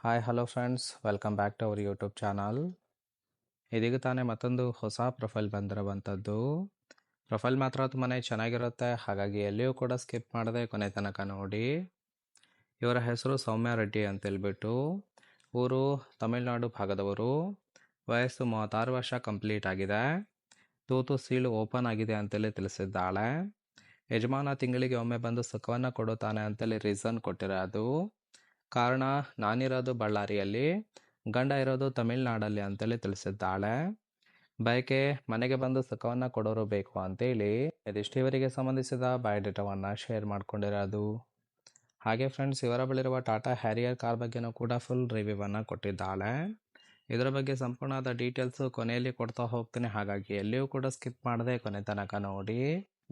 Hi hello friends, welcome back to our YouTube channel. ಇದೀಗ ತಾನೇ ಮತ್ತೊಂದು ಹೊಸ ಪ್ರೊಫೈಲ್ ಬಂದಿರುವಂಥದ್ದು. ಪ್ರೊಫೈಲ್ ಮಾತ್ರ ತುಂಬಾ ಚೆನ್ನಾಗಿರುತ್ತೆ, ಹಾಗಾಗಿ ಎಲ್ಲಿಯೂ ಕೂಡ ಸ್ಕಿಪ್ ಮಾಡದೆ ಕೊನೆ ತನಕ ನೋಡಿ. ಇವರ ಹೆಸರು ಸೌಮ್ಯ ರೆಡ್ಡಿ ಅಂತೇಳ್ಬಿಟ್ಟು, ಊರು ತಮಿಳುನಾಡು ಭಾಗದವರು. ವಯಸ್ಸು 36 ವರ್ಷ ಕಂಪ್ಲೀಟ್ ಆಗಿದೆ. ತೂತು ಸೀಳು ಓಪನ್ ಆಗಿದೆ ಅಂತೇಳಿ ತಿಳಿಸಿದ್ದಾಳೆ. ಯಜಮಾನ ತಿಂಗಳಿಗೆ ಒಮ್ಮೆ ಬಂದು ಸುಖವನ್ನು ಕೊಡುತ್ತಾನೆ ಅಂತೇಳಿ ರೀಸನ್ ಕೊಟ್ಟಿರೋದು. ಕಾರಣ, ನಾನಿರೋದು ಬಳ್ಳಾರಿಯಲ್ಲಿ, ಗಂಡ ಇರೋದು ತಮಿಳ್ನಾಡಲ್ಲಿ ಅಂತೇಳಿ ತಿಳಿಸಿದ್ದಾಳೆ. ಬಯಕೆ, ಮನೆಗೆ ಬಂದು ಸುಖವನ್ನು ಕೊಡೋರು ಬೇಕು ಅಂತೇಳಿ ಇದಿಷ್ಟು ಇವರಿಗೆ ಸಂಬಂಧಿಸಿದ ಬಯೋಡೇಟಾವನ್ನು ಶೇರ್ ಮಾಡ್ಕೊಂಡಿರೋದು. ಹಾಗೆ ಫ್ರೆಂಡ್ಸ್, ಇವರ ಬಳಿರುವ ಟಾಟಾ ಹ್ಯಾರಿಯರ್ ಕಾರ್ ಬಗ್ಗೆನೂ ಕೂಡ ಫುಲ್ ರಿವ್ಯೂವನ್ನು ಕೊಟ್ಟಿದ್ದಾಳೆ. ಇದರ ಬಗ್ಗೆ ಸಂಪೂರ್ಣವಾದ ಡೀಟೇಲ್ಸು ಕೊನೆಯಲ್ಲಿ ಕೊಡ್ತಾ ಹೋಗ್ತೀನಿ, ಹಾಗಾಗಿ ಎಲ್ಲಿಯೂ ಕೂಡ ಸ್ಕಿಪ್ ಮಾಡದೆ ಕೊನೆ ತನಕ ನೋಡಿ.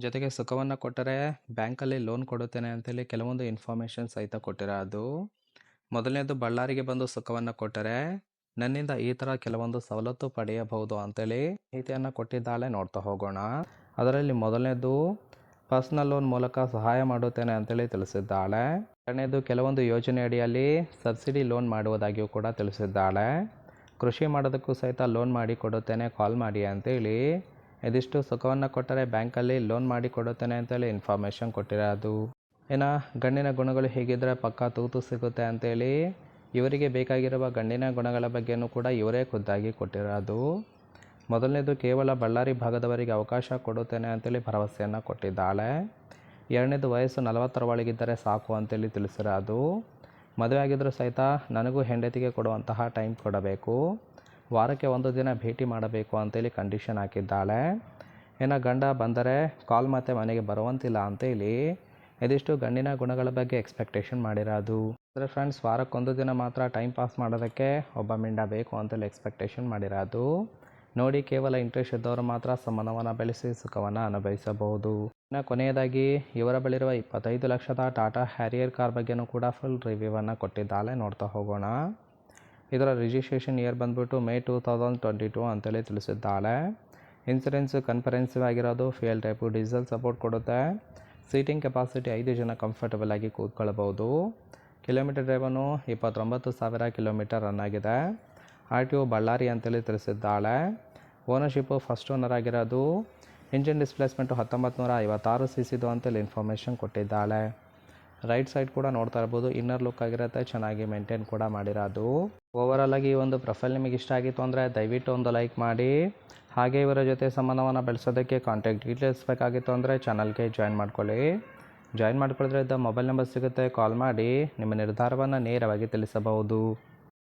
ಜೊತೆಗೆ ಸುಖವನ್ನು ಕೊಟ್ಟರೆ ಬ್ಯಾಂಕಲ್ಲಿ ಲೋನ್ ಕೊಡುತ್ತೇನೆ ಅಂತೇಳಿ ಕೆಲವೊಂದು ಇನ್ಫಾರ್ಮೇಷನ್ ಸಹಿತ ಕೊಟ್ಟಿರೋದು. ಮೊದಲನೇದು, ಬಳ್ಳಾರಿಗೆ ಬಂದು ಸುಖವನ್ನು ಕೊಟ್ಟರೆ ನನ್ನಿಂದ ಈ ಥರ ಕೆಲವೊಂದು ಸವಲತ್ತು ಪಡೆಯಬಹುದು ಅಂತೇಳಿ ಮಾಹಿತಿಯನ್ನು ಕೊಟ್ಟಿದ್ದಾಳೆ. ನೋಡ್ತಾ ಹೋಗೋಣ. ಅದರಲ್ಲಿ ಮೊದಲನೇದು, ಪರ್ಸನಲ್ ಲೋನ್ ಮೂಲಕ ಸಹಾಯ ಮಾಡುತ್ತೇನೆ ಅಂತೇಳಿ ತಿಳಿಸಿದ್ದಾಳೆ. ಎರಡನೇದು, ಕೆಲವೊಂದು ಯೋಜನೆ ಅಡಿಯಲ್ಲಿ ಸಬ್ಸಿಡಿ ಲೋನ್ ಮಾಡುವುದಾಗಿಯೂ ಕೂಡ ತಿಳಿಸಿದ್ದಾಳೆ. ಕೃಷಿ ಮಾಡೋದಕ್ಕೂ ಸಹಿತ ಲೋನ್ ಮಾಡಿ ಕೊಡುತ್ತೇನೆ, ಕಾಲ್ ಮಾಡಿ ಅಂತೇಳಿ ಇದಿಷ್ಟು ಸುಖವನ್ನು ಕೊಟ್ಟರೆ ಬ್ಯಾಂಕಲ್ಲಿ ಲೋನ್ ಮಾಡಿ ಕೊಡುತ್ತೇನೆ ಅಂತೇಳಿ ಇನ್ಫಾರ್ಮೇಷನ್ ಕೊಟ್ಟಿರೋದು. ಇನ್ನು ಗಂಡಿನ ಗುಣಗಳು ಹೇಗಿದ್ದರೆ ಪಕ್ಕಾ ತೂತು ಸಿಗುತ್ತೆ ಅಂತೇಳಿ ಇವರಿಗೆ ಬೇಕಾಗಿರುವ ಗಂಡಿನ ಗುಣಗಳ ಬಗ್ಗೆಯೂ ಕೂಡ ಇವರೇ ಖುದ್ದಾಗಿ ಕೊಟ್ಟಿರೋದು. ಮೊದಲನೇದು, ಕೇವಲ ಬಳ್ಳಾರಿ ಭಾಗದವರಿಗೆ ಅವಕಾಶ ಕೊಡುತ್ತೇನೆ ಅಂತೇಳಿ ಭರವಸೆಯನ್ನು ಕೊಟ್ಟಿದ್ದಾಳೆ. ಎರಡನೇದು, ವಯಸ್ಸು 40ರ ಒಳಗಿದ್ದರೆ ಸಾಕು ಅಂತೇಳಿ ತಿಳಿಸಿರೋದು. ಮದುವೆ ಆಗಿದ್ದರೂ ಸಹಿತ ನನಗೂ ಹೆಂಡತಿಗೆ ಕೊಡುವಂತಹ ಟೈಮ್ ಕೊಡಬೇಕು, ವಾರಕ್ಕೆ 1 ದಿನ ಭೇಟಿ ಮಾಡಬೇಕು ಅಂತೇಳಿ ಕಂಡೀಷನ್ ಹಾಕಿದ್ದಾಳೆ. ಇನ್ನು ಗಂಡ ಬಂದರೆ ಕಾಲ್ ಮತ್ತು ಮನೆಗೆ ಬರುವಂತಿಲ್ಲ ಅಂತೇಳಿ ಇದಿಷ್ಟು ಗಂಡಿನ ಗುಣಗಳ ಬಗ್ಗೆ ಎಕ್ಸ್ಪೆಕ್ಟೇಷನ್ ಮಾಡಿರೋದು. ಅಂದರೆ ಫ್ರೆಂಡ್ಸ್, ವಾರಕ್ಕೊಂದು ದಿನ ಮಾತ್ರ ಟೈಮ್ ಪಾಸ್ ಮಾಡೋದಕ್ಕೆ ಒಬ್ಬ ಮಿಂಡ ಬೇಕು ಅಂತೇಳಿ ಎಕ್ಸ್ಪೆಕ್ಟೇಷನ್ ಮಾಡಿರೋದು. ನೋಡಿ, ಕೇವಲ ಇಂಟ್ರೆಸ್ಟ್ ಇದ್ದವರು ಮಾತ್ರ ಸಂಬಂಧವನ್ನು ಬೆಳೆಸಿ ಸುಖವನ್ನು ಅನುಭವಿಸಬಹುದು. ಇನ್ನು ಕೊನೆಯದಾಗಿ, ಇವರ ಬಳಿರುವ 25 ಲಕ್ಷದ ಟಾಟಾ ಹ್ಯಾರಿಯರ್ ಕಾರ್ ಬಗ್ಗೆನೂ ಕೂಡ ಫುಲ್ ರಿವ್ಯೂವನ್ನು ಕೊಟ್ಟಿದ್ದಾಳೆ. ನೋಡ್ತಾ ಹೋಗೋಣ. ಇದರ ರಿಜಿಸ್ಟ್ರೇಷನ್ ಇಯರ್ ಬಂದ್ಬಿಟ್ಟು ಮೇ 2022 ಅಂತೇಳಿ ತಿಳಿಸಿದ್ದಾಳೆ. ಇನ್ಸೂರೆನ್ಸು ಕನ್ಫರೆನ್ಸಿವ್ ಆಗಿರೋದು, ಫ್ಯೂಯಲ್ ಟೈಪು ಡೀಸೆಲ್ ಸಪೋರ್ಟ್ ಕೊಡುತ್ತೆ. ಸೀಟಿಂಗ್ ಕೆಪಾಸಿಟಿ 5 ಜನ ಕಂಫರ್ಟಬಲ್ ಆಗಿ ಕೂತ್ಕೊಳ್ಬೋದು. ಕಿಲೋಮೀಟರ್ ಡ್ರೈವನ್ನು 29,000 ಕಿಲೋಮೀಟರ್ ರನ್ ಆಗಿದೆ. RTO ಬಳ್ಳಾರಿ ಅಂತೇಳಿ ತಿಳಿಸಿದ್ದಾಳೆ. ಓನರ್ಶಿಪ್ಪು ಫಸ್ಟ್ ಓನರ್ ಆಗಿರೋದು. ಇಂಜಿನ್ ಡಿಸ್ಪ್ಲೇಸ್ಮೆಂಟು 1956 cc ಅಂತೇಳಿ ಇನ್ಫಾರ್ಮೇಷನ್ ಕೊಟ್ಟಿದ್ದಾಳೆ. ರೈಟ್ ಸೈಡ್ ಕೂಡ ನೋಡ್ತಾ ಇರ್ಬೋದು, ಇನ್ನರ್ ಲುಕ್ ಆಗಿರುತ್ತೆ, ಚೆನ್ನಾಗಿ ಮೇಂಟೈನ್ ಕೂಡ ಮಾಡಿರೋದು. ಓವರಾಲ್ ಆಗಿ ಈ ಒಂದು ಪ್ರೊಫೈಲ್ ನಿಮಗೆ ಇಷ್ಟ ಆಗಿತ್ತು ಅಂದರೆ ದಯವಿಟ್ಟು ಒಂದು ಲೈಕ್ ಮಾಡಿ. ಹಾಗೆ ಇವರ ಜೊತೆ ಸಂಬಂಧವನ್ನು ಬೆಳೆಸೋದಕ್ಕೆ ಕಾಂಟ್ಯಾಕ್ಟ್ ಡೀಟೇಲ್ಸ್ ಬೇಕಾಗಿತ್ತು ಅಂದರೆ ಚಾನಲ್ಗೆ ಜಾಯಿನ್ ಮಾಡ್ಕೊಳ್ಳಿ. ಜಾಯಿನ್ ಮಾಡ್ಕೊಳ್ಳೋದ್ರಿಂದ ಮೊಬೈಲ್ ನಂಬರ್ ಸಿಗುತ್ತೆ, ಕಾಲ್ ಮಾಡಿ ನಿಮ್ಮ ನಿರ್ಧಾರವನ್ನು ನೇರವಾಗಿ ತಿಳಿಸಬಹುದು.